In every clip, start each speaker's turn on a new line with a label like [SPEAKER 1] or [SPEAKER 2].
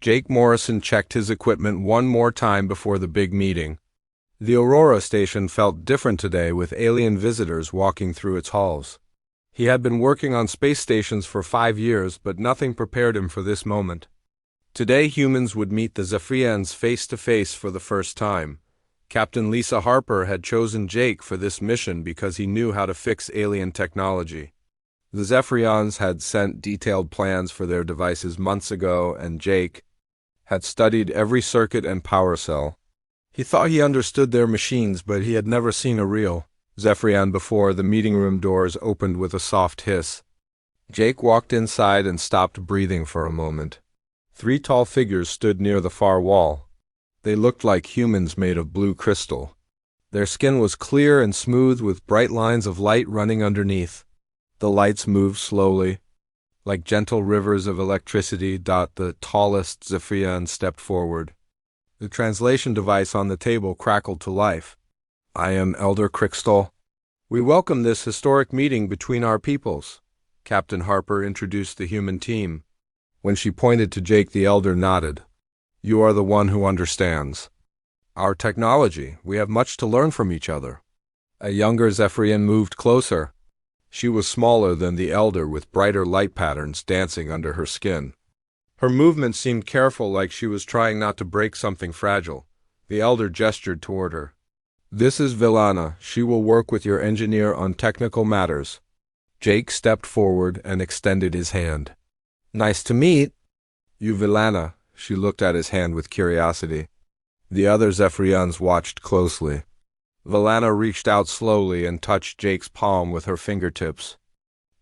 [SPEAKER 1] Jake Morrison checked his equipment one more time before the big meeting. The Aurora station felt different today, with alien visitors walking through its halls. He had been working on space stations for 5 years, but nothing prepared him for this moment. Today humans would meet the Zephyrians face-to-face for the first time. Captain Lisa Harper had chosen Jake for this mission because he knew how to fix alien technology. The Zephyrians had sent detailed plans for their devices months ago, and Jake had studied every circuit and power cell. He thought he understood their machines, but he had never seen a real Zephyrian before. The meeting room doors opened with a soft hiss. Jake walked inside and stopped breathing for a moment. 3 tall figures stood near the far wall. They looked like humans made of blue crystal. Their skin was clear and smooth, with bright lines of light running underneath. The lights moved slowly, like gentle rivers of electricity. The tallest Zephyrian stepped forward. The translation device on the table crackled to life. "I am Elder Crystal. We welcome this historic meeting between our peoples." Captain Harper introduced the human team. When she pointed to Jake, the Elder nodded. "You are the one who understands our technology. We have much to learn from each other." A younger Zephyrian moved closer. She was smaller than the Elder, with brighter light patterns dancing under her skin. Her movements seemed careful, like she was trying not to break something fragile. The Elder gestured toward her. "This is Villana. She will work with your engineer on technical matters." Jake stepped forward and extended his hand. "Nice to meet you, Villana." She looked at his hand with curiosity. The other Zephyrians watched closely. Villana reached out slowly and touched Jake's palm with her fingertips.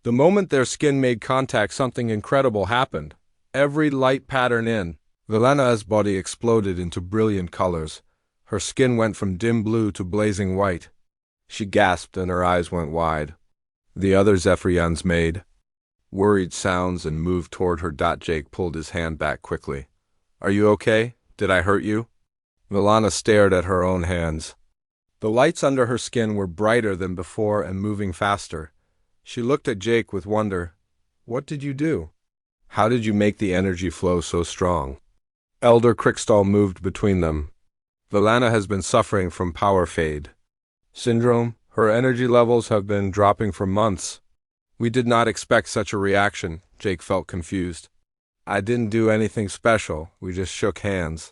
[SPEAKER 1] The moment their skin made contact, something incredible happened. Every light pattern in Villana's body exploded into brilliant colors. Her skin went from dim blue to blazing white. She gasped and her eyes went wide. The other Zephyrians made worried sounds and moved toward her. Jake pulled his hand back quickly. "Are you okay? Did I hurt you?" Villana stared at her own hands. The lights under her skin were brighter than before and moving faster. She looked at Jake with wonder. "What did you do? How did you make the energy flow so strong?" Elder Crystal moved between them. "Villana has been suffering from power fade syndrome. Her energy levels have been dropping for months." "We did not expect such a reaction." Jake felt confused. "I didn't do anything special. We just shook hands."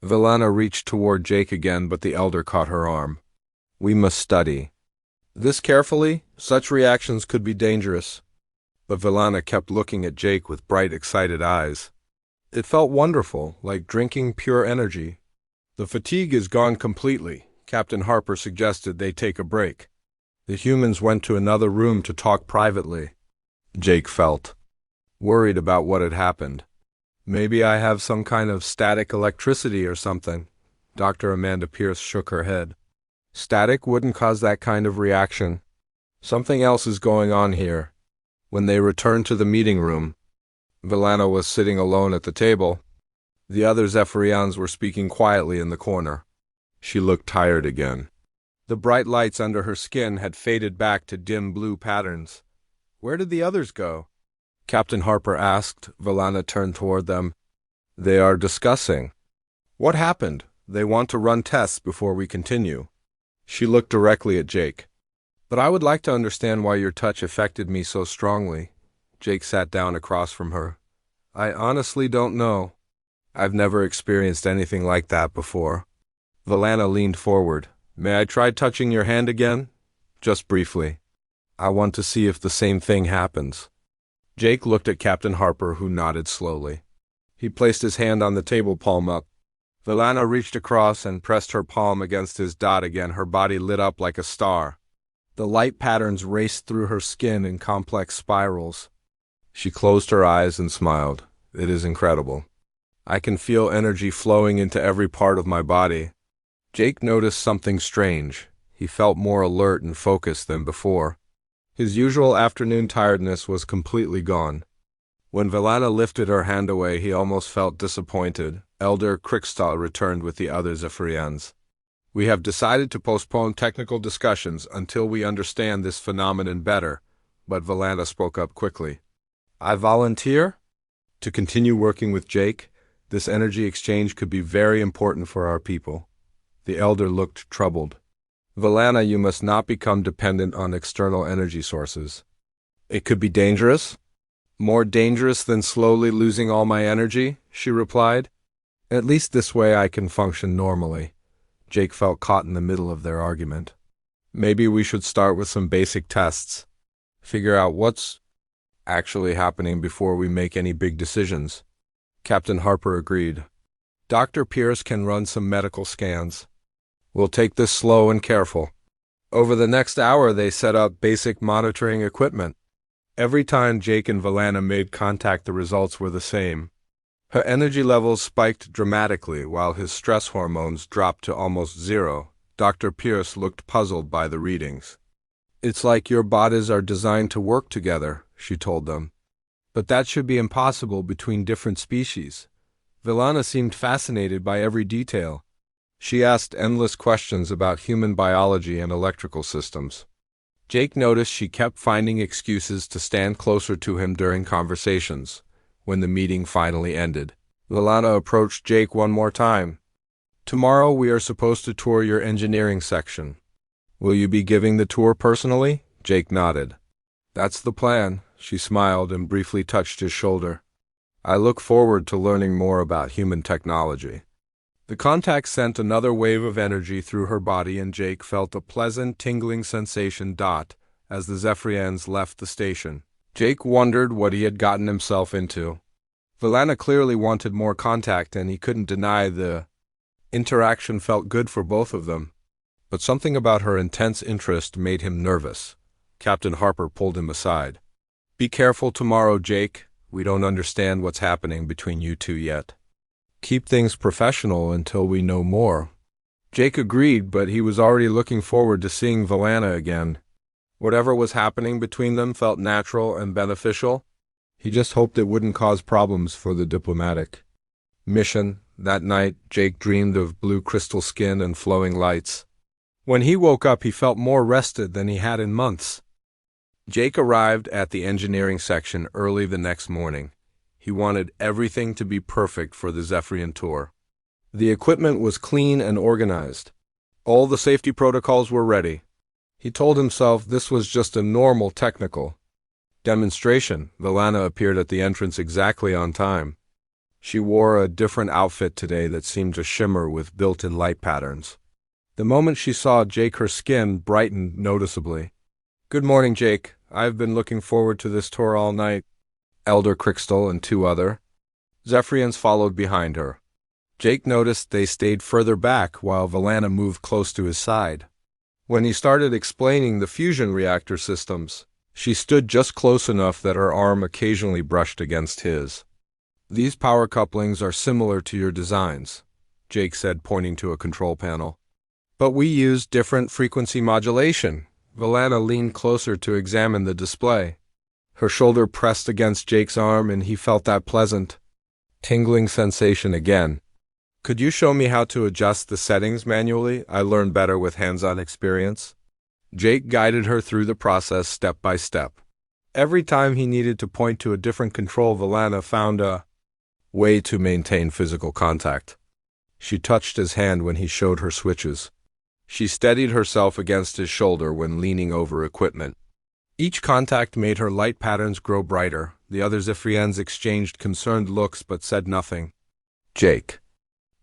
[SPEAKER 1] Villana reached toward Jake again, but the Elder caught her arm. "We must study this carefully. Such reactions could be dangerous." But Villana kept looking at Jake with bright, excited eyes. It felt wonderful, like drinking pure energy. "The fatigue is gone completely." Captain Harper suggested they take a break. The humans went to another room to talk privately. Jake felt worried about what had happened. "Maybe I have some kind of static electricity or something." Dr. Amanda Pierce shook her head. "Static wouldn't cause that kind of reaction. Something else is going on here." When they returned to the meeting room, Villana was sitting alone at the table. The other Zephyrians were speaking quietly in the corner. She looked tired again. The bright lights under her skin had faded back to dim blue patterns. "Where did the others go?" Captain Harper asked. Villana turned toward them. "They are discussing." "What happened?" "They want to run tests before we continue." She looked directly at Jake. "But I would like to understand why your touch affected me so strongly." Jake sat down across from her. "I honestly don't know. I've never experienced anything like that before." Villana leaned forward. "May I try touching your hand again?" "Just briefly. I want to see if the same thing happens." Jake looked at Captain Harper, who nodded slowly. He placed his hand on the table, palm up. Villana reached across and pressed her palm against his dot again. Her body lit up like a star. The light patterns raced through her skin in complex spirals. She closed her eyes and smiled. "It is incredible. I can feel energy flowing into every part of my body." Jake noticed something strange. He felt more alert and focused than before. His usual afternoon tiredness was completely gone. When Villana lifted her hand away, he almost felt disappointed. Elder Crystal returned with the other Zephyrians. "We have decided to postpone technical discussions until we understand this phenomenon better," but Villana spoke up quickly. "I volunteer to continue working with Jake. This energy exchange could be very important for our people. The elder looked troubled. Valana, you must not become dependent on external energy sources. It could be dangerous? More dangerous than slowly losing all my energy, she replied. At least this way I can function normally. Jake felt caught in the middle of their argument. Maybe we should start with some basic tests. Figure out what's actually happening before we make any big decisions. Captain Harper agreed. Dr. Pierce can run some medical scans. We'll take this slow and careful. Over the next hour, they set up basic monitoring equipment. Every time Jake and Valana made contact, the results were the same. Her energy levels spiked dramatically while his stress hormones dropped to almost zero. Dr. Pierce looked puzzled by the readings. It's like your bodies are designed to work together, she told them. But that should be impossible between different species. Valana seemed fascinated by every detail. She asked endless questions about human biology and electrical systems. Jake noticed she kept finding excuses to stand closer to him during conversations. When the meeting finally ended, Valana approached Jake one more time. Tomorrow we are supposed to tour your engineering section. Will you be giving the tour personally? Jake nodded. That's the plan. She smiled and briefly touched his shoulder. I look forward to learning more about human technology. The contact sent another wave of energy through her body, and Jake felt a pleasant, tingling sensation as the Zephyrians left the station. Jake wondered what he had gotten himself into. Valana clearly wanted more contact, and he couldn't deny the interaction felt good for both of them. But something about her intense interest made him nervous. Captain Harper pulled him aside. Be careful tomorrow, Jake. We don't understand what's happening between you two yet. Keep things professional until we know more. Jake agreed, but he was already looking forward to seeing Valana again. Whatever was happening between them felt natural and beneficial. He just hoped it wouldn't cause problems for the diplomatic mission. That night, Jake dreamed of blue crystal skin and flowing lights. When he woke up, he felt more rested than he had in months. Jake arrived at the engineering section early the next morning. He wanted everything to be perfect for the Zephyrian tour. The equipment was clean and organized. All the safety protocols were ready. He told himself this was just a normal technical demonstration. Valana appeared at the entrance exactly on time. She wore a different outfit today that seemed to shimmer with built-in light patterns. The moment she saw Jake, her skin brightened noticeably. Good morning, Jake. I've been looking forward to this tour all night. Elder Crystal and two other Zephyrians followed behind her. Jake noticed they stayed further back while Valana moved close to his side. When he started explaining the fusion reactor systems, she stood just close enough that her arm occasionally brushed against his. These power couplings are similar to your designs, Jake said, pointing to a control panel. But we use different frequency modulation. Valana leaned closer to examine the display. Her shoulder pressed against Jake's arm, and he felt that pleasant, tingling sensation again. Could you show me how to adjust the settings manually? I learned better with hands-on experience. Jake guided her through the process step by step. Every time he needed to point to a different control, Valana found a way to maintain physical contact. She touched his hand when he showed her switches. She steadied herself against his shoulder when leaning over equipment. Each contact made her light patterns grow brighter. The other Zephyrians exchanged concerned looks but said nothing. Jake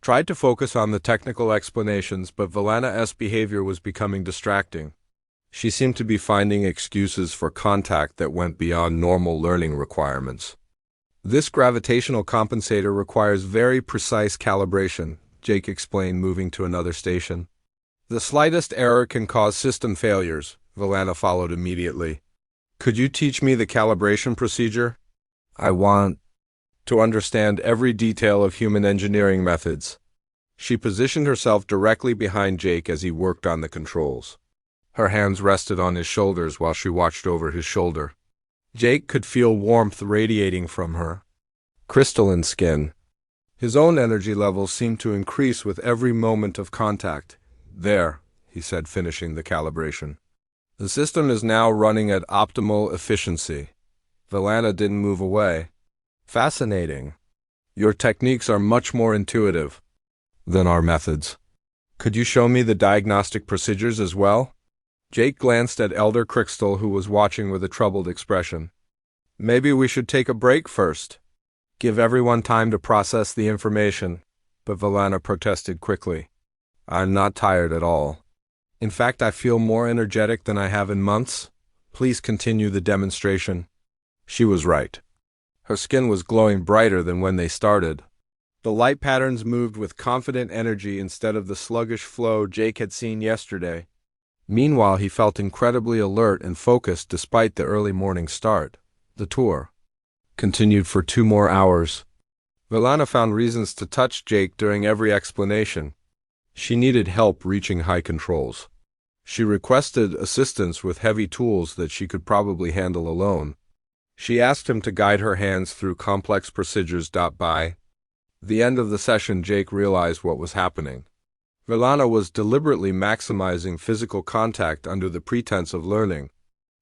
[SPEAKER 1] tried to focus on the technical explanations, but Valana's behavior was becoming distracting. She seemed to be finding excuses for contact that went beyond normal learning requirements. This gravitational compensator requires very precise calibration, Jake explained, moving to another station. The slightest error can cause system failures. Valana followed immediately. Could you teach me the calibration procedure? I want to understand every detail of human engineering methods. She positioned herself directly behind Jake as he worked on the controls. Her hands rested on his shoulders while she watched over his shoulder. Jake could feel warmth radiating from her crystalline skin. His own energy levels seemed to increase with every moment of contact. There, he said, finishing the calibration. The system is now running at optimal efficiency. Valana didn't move away. Fascinating. Your techniques are much more intuitive than our methods. Could you show me the diagnostic procedures as well? Jake glanced at Elder Crystal, who was watching with a troubled expression. Maybe we should take a break first. Give everyone time to process the information, but Valana protested quickly. I'm not tired at all. In fact, I feel more energetic than I have in months. Please continue the demonstration. She was right. Her skin was glowing brighter than when they started. The light patterns moved with confident energy instead of the sluggish flow Jake had seen yesterday. Meanwhile, he felt incredibly alert and focused despite the early morning start. The tour continued for 2 more hours. Valana found reasons to touch Jake during every explanation. She needed help reaching high controls. She requested assistance with heavy tools that she could probably handle alone. She asked him to guide her hands through complex procedures. By the end of the session, Jake realized what was happening. Valana was deliberately maximizing physical contact under the pretense of learning.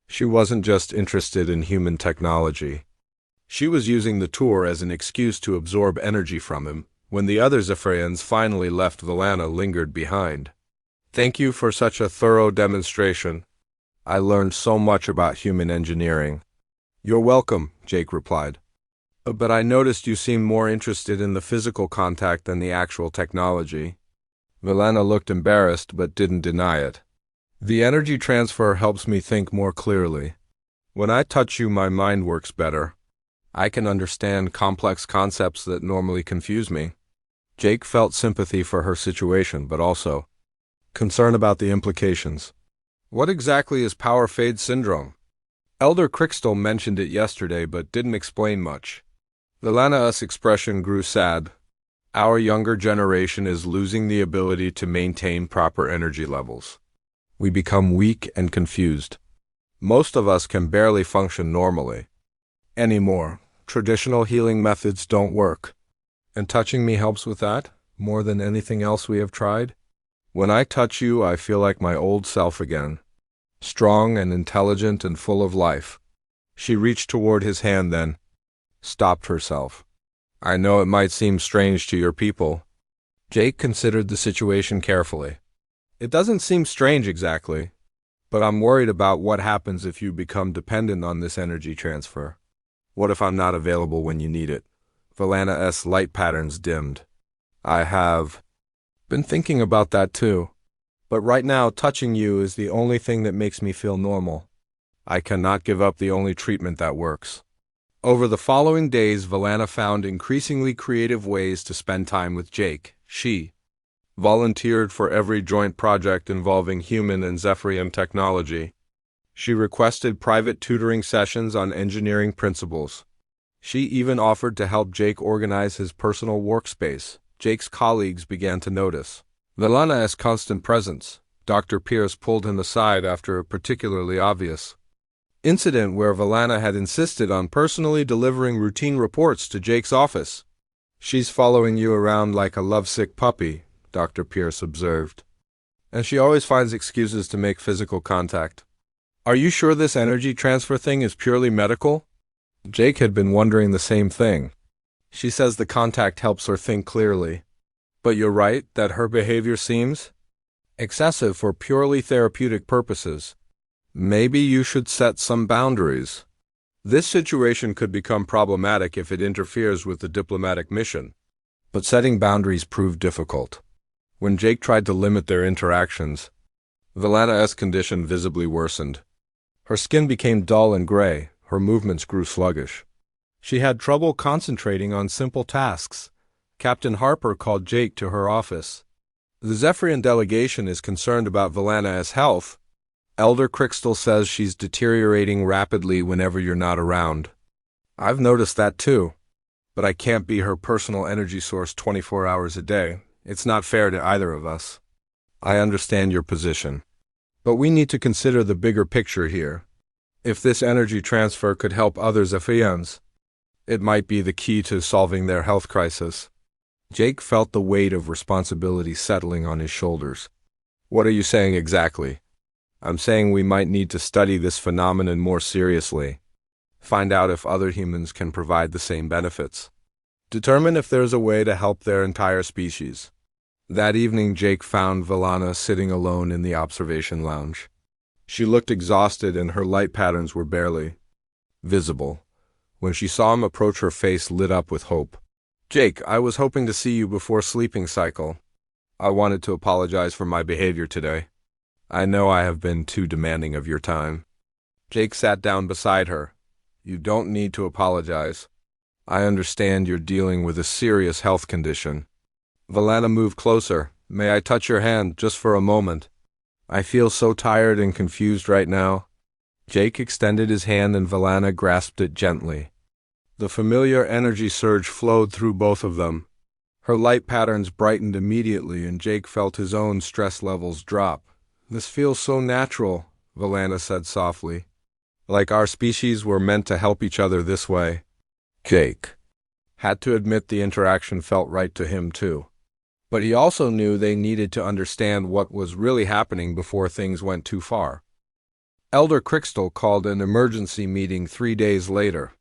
[SPEAKER 1] She wasn't just interested in human technology. She was using the tour as an excuse to absorb energy from him. When the other Zephyrians finally left, Valana lingered behind. Thank you for such a thorough demonstration. I learned so much about human engineering. You're welcome, Jake replied. But I noticed you seem more interested in the physical contact than the actual technology. Valana looked embarrassed but didn't deny it. The energy transfer helps me think more clearly. When I touch you, my mind works better. I can understand complex concepts that normally confuse me. Jake felt sympathy for her situation, but also concern about the implications. What exactly is power fade syndrome? Elder Crystal mentioned it yesterday but didn't explain much. Valana's expression grew sad. Our younger generation is losing the ability to maintain proper energy levels. We become weak and confused. Most of us can barely function normally anymore. Traditional healing methods don't work. And touching me helps with that, more than anything else we have tried. When I touch you, I feel like my old self again. Strong and intelligent and full of life. She reached toward his hand, then stopped herself. I know it might seem strange to your people. Jake considered the situation carefully. It doesn't seem strange exactly, but I'm worried about what happens if you become dependent on this energy transfer. What if I'm not available when you need it? Valana's light patterns dimmed. I have been thinking about that too. But right now, touching you is the only thing that makes me feel normal. I cannot give up the only treatment that works. Over the following days, Valana found increasingly creative ways to spend time with Jake. She volunteered for every joint project involving human and Zephyrian technology. She requested private tutoring sessions on engineering principles. She even offered to help Jake organize his personal workspace. Jake's colleagues began to notice Valana's constant presence. Dr. Pierce pulled him aside after a particularly obvious incident where Valana had insisted on personally delivering routine reports to Jake's office. She's following you around like a lovesick puppy, Dr. Pierce observed. And she always finds excuses to make physical contact. Are you sure this energy transfer thing is purely medical? Jake had been wondering the same thing. She says the contact helps her think clearly. But you're right that her behavior seems excessive for purely therapeutic purposes. Maybe you should set some boundaries. This situation could become problematic if it interferes with the diplomatic mission. But setting boundaries proved difficult. When Jake tried to limit their interactions, Valana's condition visibly worsened. Her skin became dull and gray, her movements grew sluggish. She had trouble concentrating on simple tasks. Captain Harper called Jake to her office. The Zephyrian delegation is concerned about Valana's health. Elder Crystal says she's deteriorating rapidly whenever you're not around. I've noticed that too. But I can't be her personal energy source 24 hours a day. It's not fair to either of us. I understand your position. But we need to consider the bigger picture here. If this energy transfer could help other Zephyrians, it might be the key to solving their health crisis. Jake felt the weight of responsibility settling on his shoulders. What are you saying exactly? I'm saying we might need to study this phenomenon more seriously. Find out if other humans can provide the same benefits. Determine if there's a way to help their entire species. That evening, Jake found Valana sitting alone in the observation lounge. She looked exhausted and her light patterns were barely visible. When she saw him approach, her face lit up with hope. "Jake, I was hoping to see you before sleeping cycle. I wanted to apologize for my behavior today. I know I have been too demanding of your time." Jake sat down beside her. "You don't need to apologize. I understand you're dealing with a serious health condition." Valana moved closer. "May I touch your hand just for a moment? I feel so tired and confused right now." Jake extended his hand and Valana grasped it gently. The familiar energy surge flowed through both of them. Her light patterns brightened immediately and Jake felt his own stress levels drop. "This feels so natural," Valana said softly. "Like our species were meant to help each other this way." Jake had to admit the interaction felt right to him too. But he also knew they needed to understand what was really happening before things went too far. Elder Crystal called an emergency meeting 3 days later.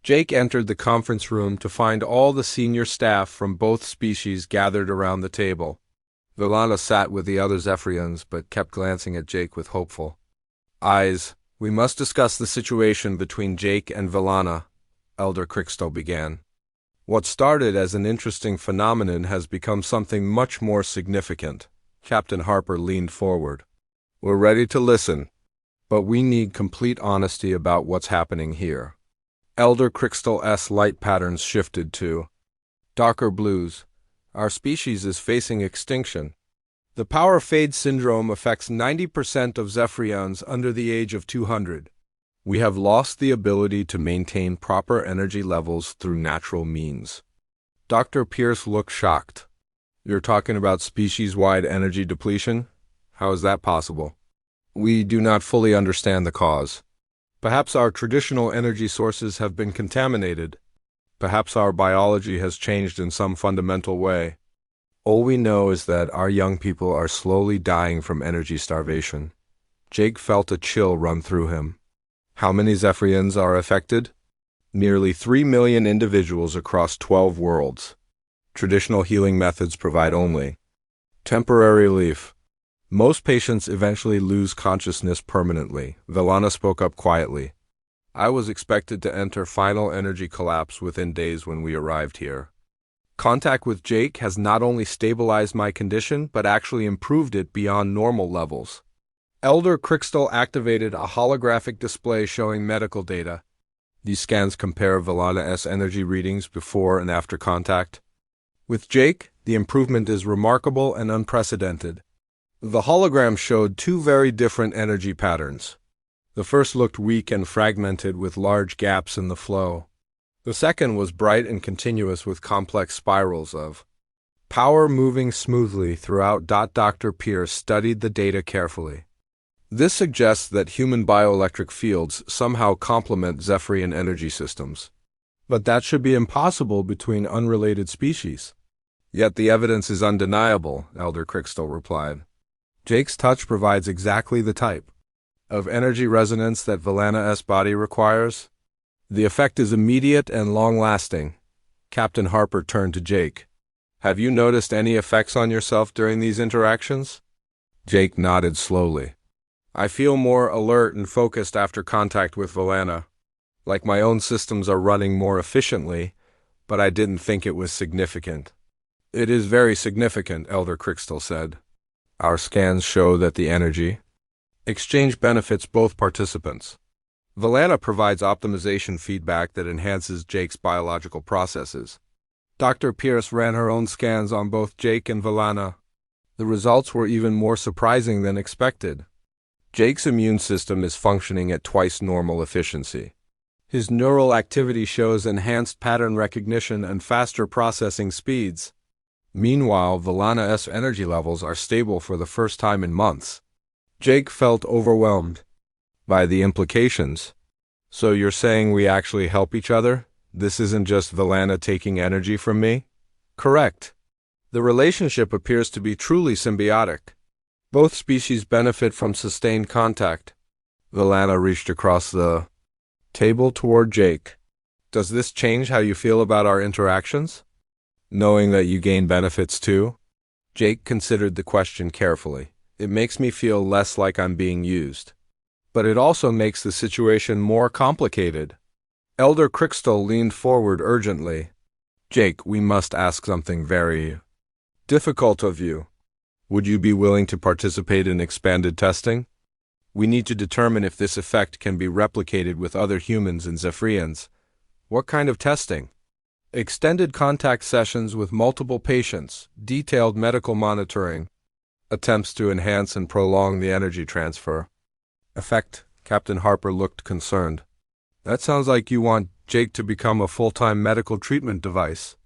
[SPEAKER 1] Jake entered the conference room to find all the senior staff from both species gathered around the table. Valana sat with the other Zephyrians but kept glancing at Jake with hopeful eyes. "We must discuss the situation between Jake and Valana," Elder Crystal began. "What started as an interesting phenomenon has become something much more significant." Captain Harper leaned forward. "We're ready to listen, but we need complete honesty about what's happening here." Elder Crystal's light patterns shifted to darker blues. "Our species is facing extinction. The power fade syndrome affects 90% of Zephyrians under the age of 200. We have lost the ability to maintain proper energy levels through natural means." Dr. Pierce looked shocked. "You're talking about species-wide energy depletion? How is that possible?" "We do not fully understand the cause. Perhaps our traditional energy sources have been contaminated. Perhaps our biology has changed in some fundamental way. All we know is that our young people are slowly dying from energy starvation." Jake felt a chill run through him. "How many Zephyrians are affected?" "Nearly 3 million individuals across 12 worlds. Traditional healing methods provide only temporary relief. Most patients eventually lose consciousness permanently." Valana spoke up quietly. "I was expected to enter final energy collapse within days when we arrived here. Contact with Jake has not only stabilized my condition, but actually improved it beyond normal levels." Elder Crystal activated a holographic display showing medical data. These scans compare Valana's energy readings before and after contact. With Jake, the improvement is remarkable and unprecedented. The hologram showed 2 very different energy patterns. The first looked weak and fragmented with large gaps in the flow. The second was bright and continuous with complex spirals of power moving smoothly throughout. Dr. Pierce studied the data carefully. "This suggests that human bioelectric fields somehow complement Zephyrian energy systems. But that should be impossible between unrelated species." "Yet the evidence is undeniable," Elder Crystal replied. "Jake's touch provides exactly the type of energy resonance that Valana's body requires. The effect is immediate and long-lasting." Captain Harper turned to Jake. "Have you noticed any effects on yourself during these interactions?" Jake nodded slowly. "I feel more alert and focused after contact with Valana. Like my own systems are running more efficiently, but I didn't think it was significant." "It is very significant," Elder Crystal said. "Our scans show that the energy exchange benefits both participants. Valana provides optimization feedback that enhances Jake's biological processes. Dr. Pierce ran her own scans on both Jake and Valana. The results were even more surprising than expected. Jake's immune system is functioning at twice normal efficiency. His neural activity shows enhanced pattern recognition and faster processing speeds. Meanwhile, Valana's energy levels are stable for the first time in months." Jake felt overwhelmed by the implications. "So you're saying we actually help each other? This isn't just Valana taking energy from me?" "Correct. The relationship appears to be truly symbiotic. Both species benefit from sustained contact." Valana reached across the table toward Jake. Does this change how you feel about our interactions? Knowing that you gain benefits too? Jake considered the question carefully. It makes me feel less like I'm being used. But it also makes the situation more complicated. Elder Crystal leaned forward urgently. Jake, we must ask something very difficult of you. Would you be willing to participate in expanded testing? We need to determine if this effect can be replicated with other humans and Zephyrians. What kind of testing? Extended contact sessions with multiple patients, detailed medical monitoring, attempts to enhance and prolong the energy transfer. Effect. Captain Harper looked concerned. That sounds like you want Jake to become a full-time medical treatment device.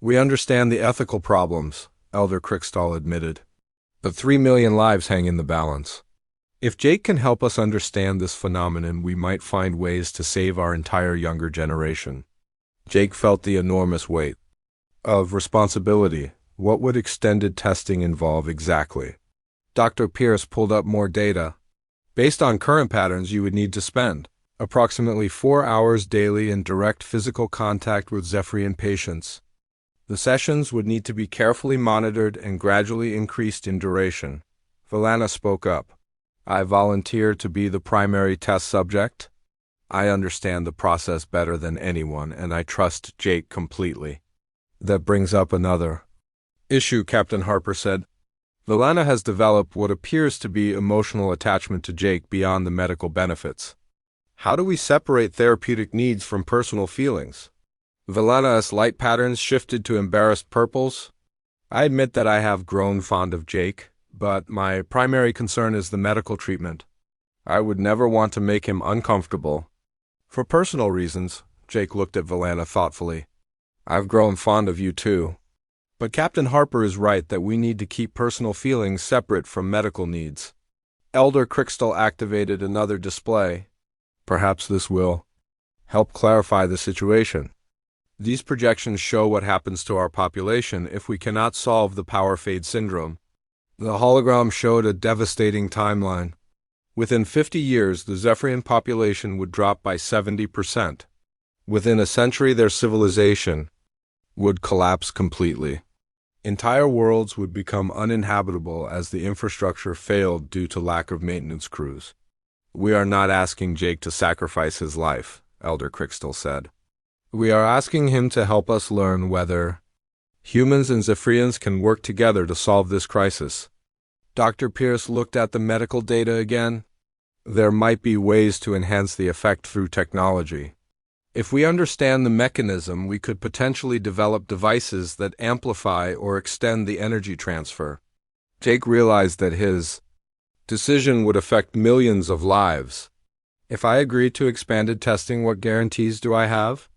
[SPEAKER 1] We understand the ethical problems, Elder Crystal admitted. But 3 million lives hang in the balance. If Jake can help us understand this phenomenon, we might find ways to save our entire younger generation. Jake felt the enormous weight of responsibility. What would extended testing involve exactly? Dr. Pierce pulled up more data. Based on current patterns, you would need to spend approximately 4 hours daily in direct physical contact with Zephyrian patients. The sessions would need to be carefully monitored and gradually increased in duration. Valana spoke up. I volunteer to be the primary test subject. I understand the process better than anyone, and I trust Jake completely. That brings up another issue, Captain Harper said. Valana has developed what appears to be emotional attachment to Jake beyond the medical benefits. How do we separate therapeutic needs from personal feelings? Valana's light patterns shifted to embarrassed purples. I admit that I have grown fond of Jake, but my primary concern is the medical treatment. I would never want to make him uncomfortable. For personal reasons, Jake looked at Valana thoughtfully. I've grown fond of you too. But Captain Harper is right that we need to keep personal feelings separate from medical needs. Elder Crystal activated another display. Perhaps this will help clarify the situation. These projections show what happens to our population if we cannot solve the power fade syndrome. The hologram showed a devastating timeline. Within 50 years, the Zephyrian population would drop by 70%. Within a century, their civilization would collapse completely. Entire worlds would become uninhabitable as the infrastructure failed due to lack of maintenance crews. We are not asking Jake to sacrifice his life, Elder Crystal said. We are asking him to help us learn whether humans and Zephyrians can work together to solve this crisis. Dr. Pierce looked at the medical data again. There might be ways to enhance the effect through technology. If we understand the mechanism, we could potentially develop devices that amplify or extend the energy transfer. Jake realized that his decision would affect millions of lives. If I agree to expanded testing, what guarantees do I have?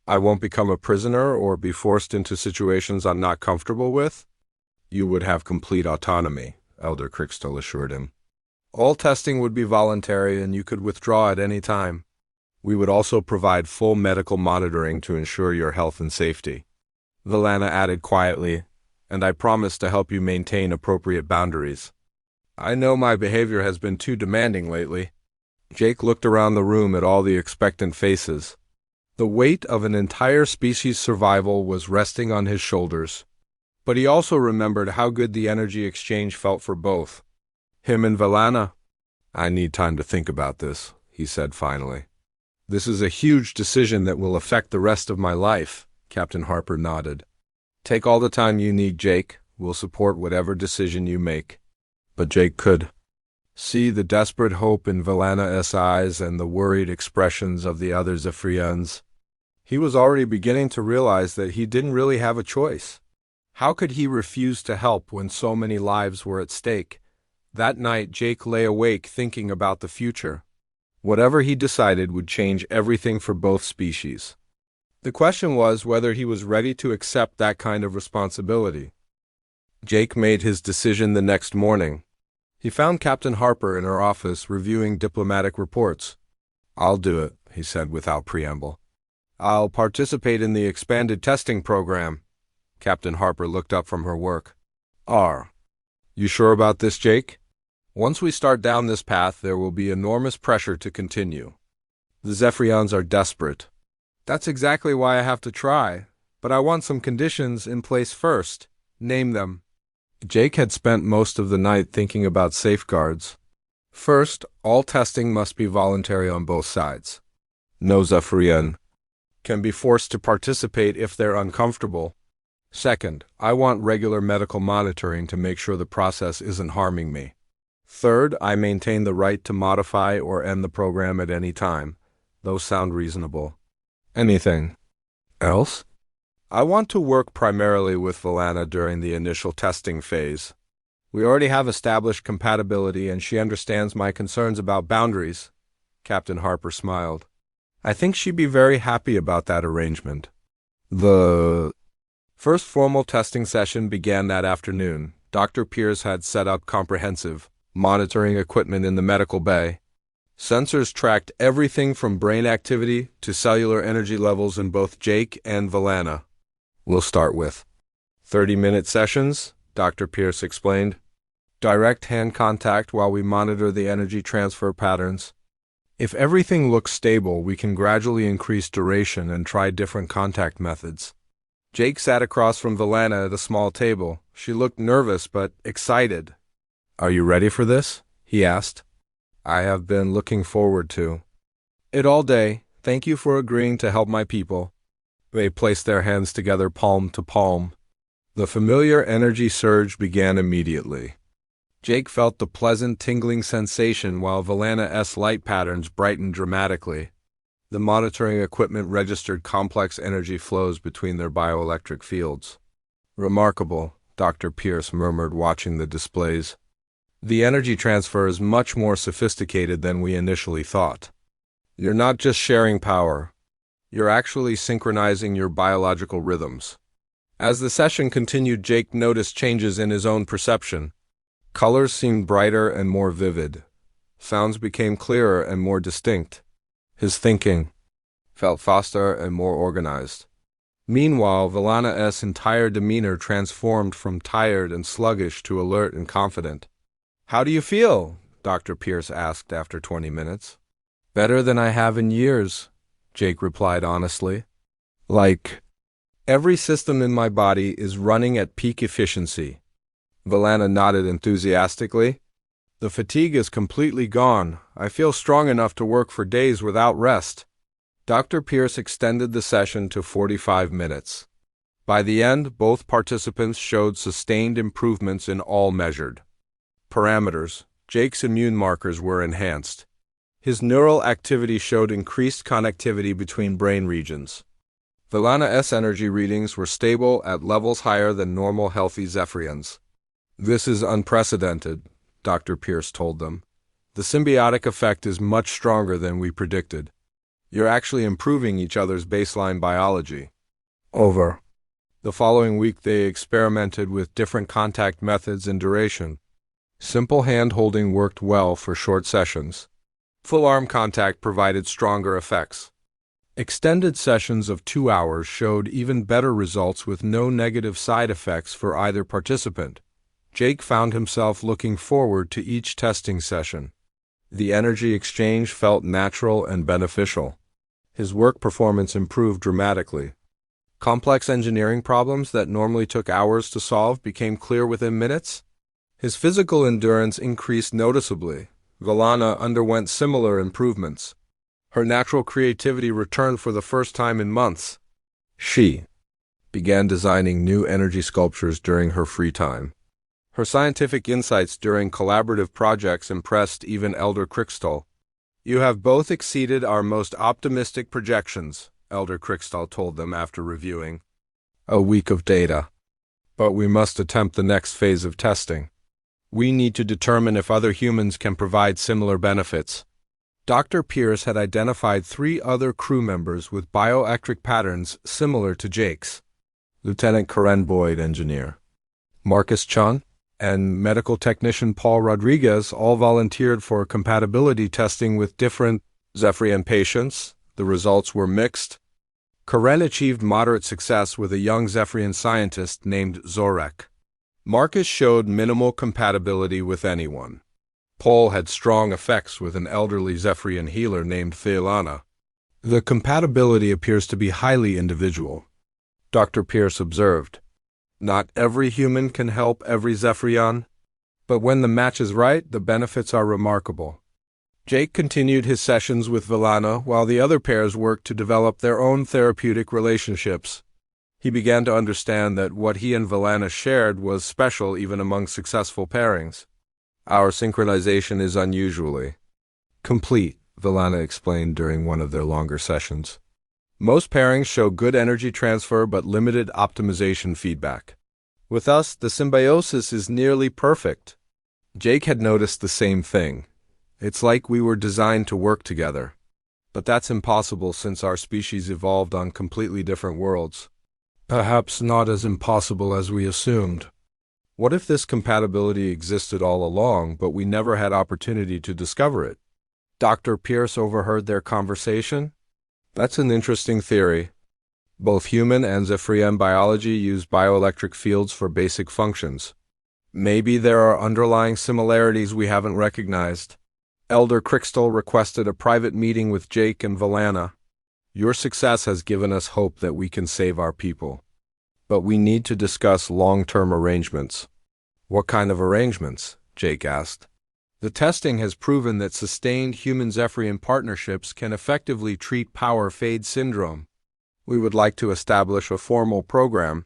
[SPEAKER 1] I won't become a prisoner or be forced into situations I'm not comfortable with? You would have complete autonomy, Elder Crystal assured him. All testing would be voluntary and you could withdraw at any time. We would also provide full medical monitoring to ensure your health and safety. Valana added quietly, and I promise to help you maintain appropriate boundaries. I know my behavior has been too demanding lately. Jake looked around the room at all the expectant faces. The weight of an entire species' survival was resting on his shoulders. But he also remembered how good the energy exchange felt for both him and Valana. I need time to think about this, he said finally. This is a huge decision that will affect the rest of my life, Captain Harper nodded. Take all the time you need, Jake. We'll support whatever decision you make. But Jake could see the desperate hope in Valana's eyes and the worried expressions of the other Zephyrians. He was already beginning to realize that he didn't really have a choice. How could he refuse to help when so many lives were at stake? That night, Jake lay awake thinking about the future. Whatever he decided would change everything for both species. The question was whether he was ready to accept that kind of responsibility. Jake made his decision the next morning. He found Captain Harper in her office reviewing diplomatic reports. I'll do it, he said without preamble. I'll participate in the expanded testing program. Captain Harper looked up from her work. You sure about this, Jake? Once we start down this path, there will be enormous pressure to continue. The Zephyrians are desperate. That's exactly why I have to try, but I want some conditions in place first. Name them. Jake had spent most of the night thinking about safeguards. First, all testing must be voluntary on both sides. No Zephyrian can be forced to participate if they're uncomfortable. Second, I want regular medical monitoring to make sure the process isn't harming me. Third, I maintain the right to modify or end the program at any time. Those sound reasonable. Anything else? I want to work primarily with Valana during the initial testing phase. We already have established compatibility and she understands my concerns about boundaries. Captain Harper smiled. I think she'd be very happy about that arrangement. The first formal testing session began that afternoon. Dr. Pierce had set up comprehensive monitoring equipment in the medical bay. Sensors tracked everything from brain activity to cellular energy levels in both Jake and Valana. We'll start with 30-minute sessions, Dr. Pierce explained. Direct hand contact while we monitor the energy transfer patterns. If everything looks stable, we can gradually increase duration and try different contact methods. Jake sat across from Valana at a small table. She looked nervous but excited. Are you ready for this? He asked. I have been looking forward to it all day. Thank you for agreeing to help my people. They placed their hands together palm to palm. The familiar energy surge began immediately. Jake felt the pleasant tingling sensation while Valana's light patterns brightened dramatically. The monitoring equipment registered complex energy flows between their bioelectric fields. Remarkable, Dr. Pierce murmured, watching the displays. The energy transfer is much more sophisticated than we initially thought. You're not just sharing power. You're actually synchronizing your biological rhythms. As the session continued, Jake noticed changes in his own perception. Colors seemed brighter and more vivid. Sounds became clearer and more distinct. His thinking felt faster and more organized. Meanwhile, Valana's entire demeanor transformed from tired and sluggish to alert and confident. How do you feel? Dr. Pierce asked after 20 minutes. Better than I have in years, Jake replied honestly. Like, every system in my body is running at peak efficiency. Valana nodded enthusiastically. The fatigue is completely gone. I feel strong enough to work for days without rest. Dr. Pierce extended the session to 45 minutes. By the end, both participants showed sustained improvements in all measured parameters. Jake's immune markers were enhanced. His neural activity showed increased connectivity between brain regions. Valana's energy readings were stable at levels higher than normal healthy Zephyrians. This is unprecedented, Dr. Pierce told them. The symbiotic effect is much stronger than we predicted. You're actually improving each other's baseline biology. Over the following week, they experimented with different contact methods and duration. Simple hand-holding worked well for short sessions. Full arm contact provided stronger effects. Extended sessions of 2 hours showed even better results with no negative side effects for either participant. Jake found himself looking forward to each testing session. The energy exchange felt natural and beneficial. His work performance improved dramatically. Complex engineering problems that normally took hours to solve became clear within minutes. His physical endurance increased noticeably. Valana underwent similar improvements. Her natural creativity returned for the first time in months. She began designing new energy sculptures during her free time. Her scientific insights during collaborative projects impressed even Elder Crickstal. You have both exceeded our most optimistic projections, Elder Crickstal told them after reviewing a week of data. But we must attempt the next phase of testing. We need to determine if other humans can provide similar benefits. Dr. Pierce had identified 3 other crew members with bioelectric patterns similar to Jake's. Lieutenant Karen Boyd, engineer, Marcus Chun, and medical technician Paul Rodriguez all volunteered for compatibility testing with different Zephyrian patients. The results were mixed. Karen achieved moderate success with a young Zephyrian scientist named Zorek. Marcus showed minimal compatibility with anyone. Paul had strong effects with an elderly Zephyrian healer named Theolana. The compatibility appears to be highly individual, Dr. Pierce observed. Not every human can help every Zephyrian, but when the match is right, the benefits are remarkable. Jake continued his sessions with Valana while the other pairs worked to develop their own therapeutic relationships. He began to understand that what he and Valana shared was special even among successful pairings. Our synchronization is unusually complete, Valana explained during one of their longer sessions. Most pairings show good energy transfer but limited optimization feedback. With us, the symbiosis is nearly perfect. Jake had noticed the same thing. It's like we were designed to work together. But that's impossible since our species evolved on completely different worlds. Perhaps not as impossible as we assumed. What if this compatibility existed all along, but we never had opportunity to discover it? Dr. Pierce overheard their conversation. That's an interesting theory. Both human and Zephyrian biology use bioelectric fields for basic functions. Maybe there are underlying similarities we haven't recognized. Elder Crystal requested a private meeting with Jake and Valana. Your success has given us hope that we can save our people. But we need to discuss long-term arrangements. What kind of arrangements? Jake asked. The testing has proven that sustained human-Zephyrian partnerships can effectively treat power fade syndrome. We would like to establish a formal program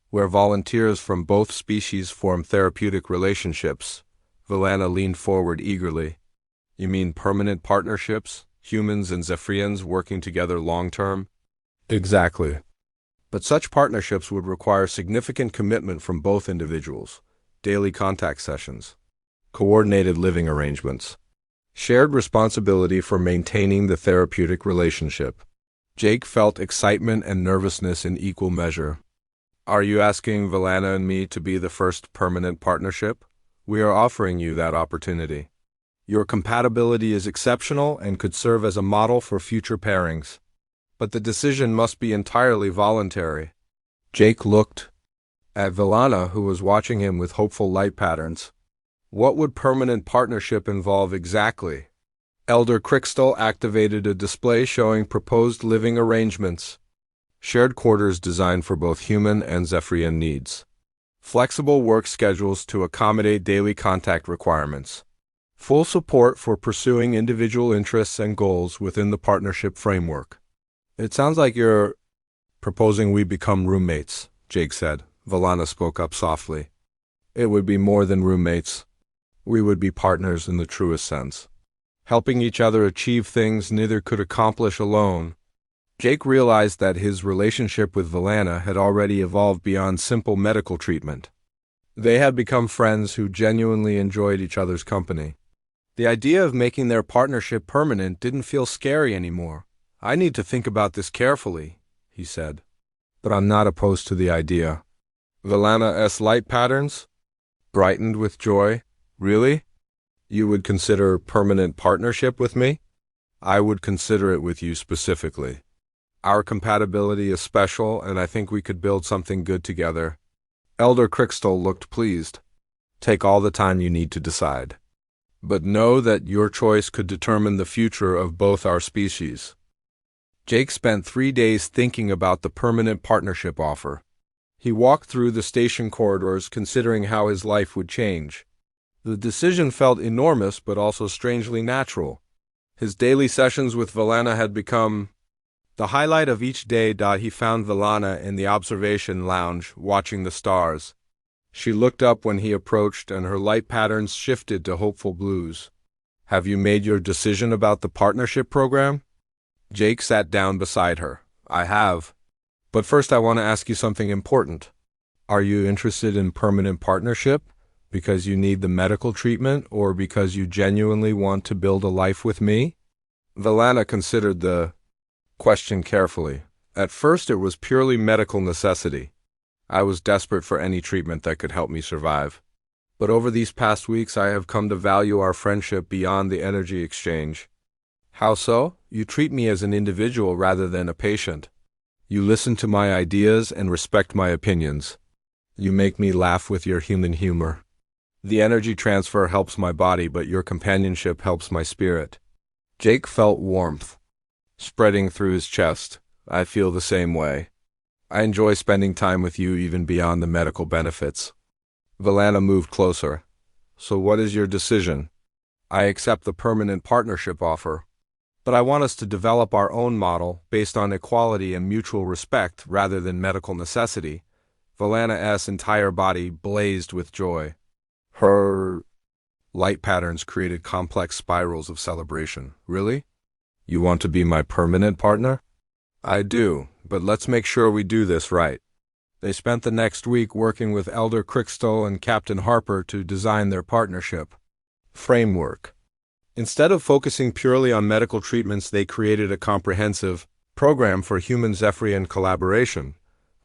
[SPEAKER 1] where volunteers from both species form therapeutic relationships. Valana leaned forward eagerly. You mean permanent partnerships? Humans and Zephyrians working together long-term? Exactly. But such partnerships would require significant commitment from both individuals. Daily contact sessions. Coordinated living arrangements. Shared responsibility for maintaining the therapeutic relationship. Jake felt excitement and nervousness in equal measure. Are you asking Valana and me to be the first permanent partnership? We are offering you that opportunity. Your compatibility is exceptional and could serve as a model for future pairings. But the decision must be entirely voluntary. Jake looked at Valana, who was watching him with hopeful light patterns. What would permanent partnership involve exactly? Elder Crystal activated a display showing proposed living arrangements. Shared quarters designed for both human and Zephyrian needs. Flexible work schedules to accommodate daily contact requirements. Full support for pursuing individual interests and goals within the partnership framework. It sounds like you're proposing we become roommates, Jake said. Valana spoke up softly. It would be more than roommates. We would be partners in the truest sense. Helping each other achieve things neither could accomplish alone. Jake realized that his relationship with Valana had already evolved beyond simple medical treatment. They had become friends who genuinely enjoyed each other's company. The idea of making their partnership permanent didn't feel scary anymore. I need to think about this carefully, he said. But I'm not opposed to the idea. Valana's light patterns brightened with joy. Really? You would consider permanent partnership with me? I would consider it with you specifically. Our compatibility is special, and I think we could build something good together. Elder Crystal looked pleased. Take all the time you need to decide. But know that your choice could determine the future of both our species. Jake spent 3 days thinking about the permanent partnership offer. He walked through the station corridors considering how his life would change. The decision felt enormous but also strangely natural. His daily sessions with Valana had become the highlight of each day. He found Valana in the observation lounge, watching the stars. She looked up when he approached, and her light patterns shifted to hopeful blues. Have you made your decision about the partnership program? Jake sat down beside her. I have. But first I want to ask you something important. Are you interested in permanent partnership? Because you need the medical treatment, or because you genuinely want to build a life with me? Valana considered the question carefully. At first it was purely medical necessity. I was desperate for any treatment that could help me survive. But over these past weeks I have come to value our friendship beyond the energy exchange. How so? You treat me as an individual rather than a patient. You listen to my ideas and respect my opinions. You make me laugh with your human humor. The energy transfer helps my body, but your companionship helps my spirit. Jake felt warmth. spreading through his chest. I feel the same way. I enjoy spending time with you even beyond the medical benefits. Valana moved closer. So what is your decision? I accept the permanent partnership offer. But I want us to develop our own model based on equality and mutual respect rather than medical necessity. Valana's entire body blazed with joy. Her light patterns created complex spirals of celebration. Really? You want to be my permanent partner? I do, but let's make sure we do this right. They spent the next week working with Elder Crickstal and Captain Harper to design their partnership framework. Instead of focusing purely on medical treatments, they created a comprehensive program for human-Zephyrian collaboration.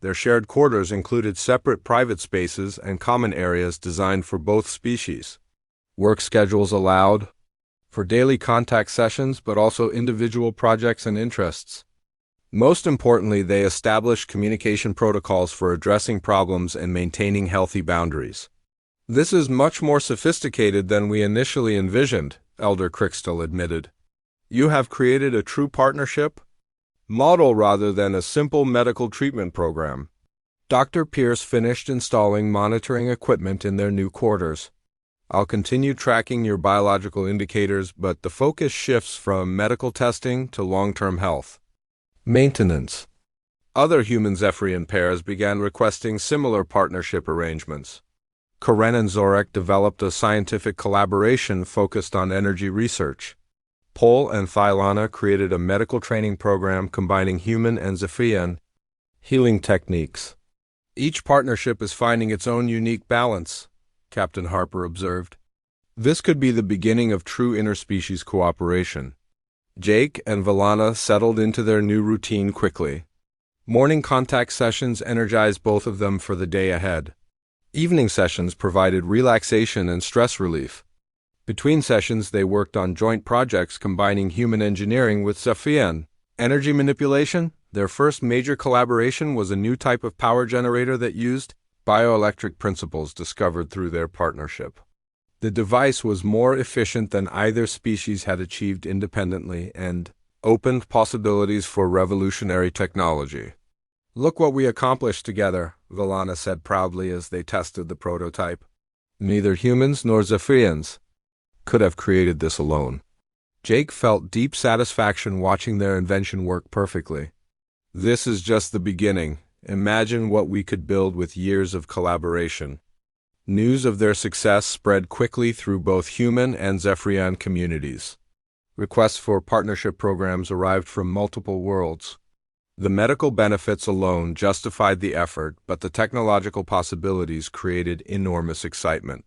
[SPEAKER 1] Their shared quarters included separate private spaces and common areas designed for both species. Work schedules allowed for daily contact sessions, but also individual projects and interests. Most importantly, they established communication protocols for addressing problems and maintaining healthy boundaries. This is much more sophisticated than we initially envisioned, Elder Crickstal admitted. You have created a true partnership model rather than a simple medical treatment program. Dr. Pierce finished installing monitoring equipment in their new quarters. I'll continue tracking your biological indicators, but the focus shifts from medical testing to long-term health maintenance. Other human-Zephyrian pairs began requesting similar partnership arrangements. Karen and Zorek developed a scientific collaboration focused on energy research. Pol and Thylana created a medical training program combining human and Zephyrian healing techniques. Each partnership is finding its own unique balance, Captain Harper observed. This could be the beginning of true interspecies cooperation. Jake and Valana settled into their new routine quickly. Morning contact sessions energized both of them for the day ahead. Evening sessions provided relaxation and stress relief. Between sessions, they worked on joint projects combining human engineering with Zephyrian energy manipulation. Their first major collaboration was a new type of power generator that used bioelectric principles discovered through their partnership. The device was more efficient than either species had achieved independently and opened possibilities for revolutionary technology. Look what we accomplished together, Valana said proudly as they tested the prototype. Neither humans nor Zephyrians could have created this alone. Jake felt deep satisfaction watching their invention work perfectly. This is just the beginning. Imagine what we could build with years of collaboration. News of their success spread quickly through both human and Zephyrian communities. Requests for partnership programs arrived from multiple worlds. The medical benefits alone justified the effort, but the technological possibilities created enormous excitement.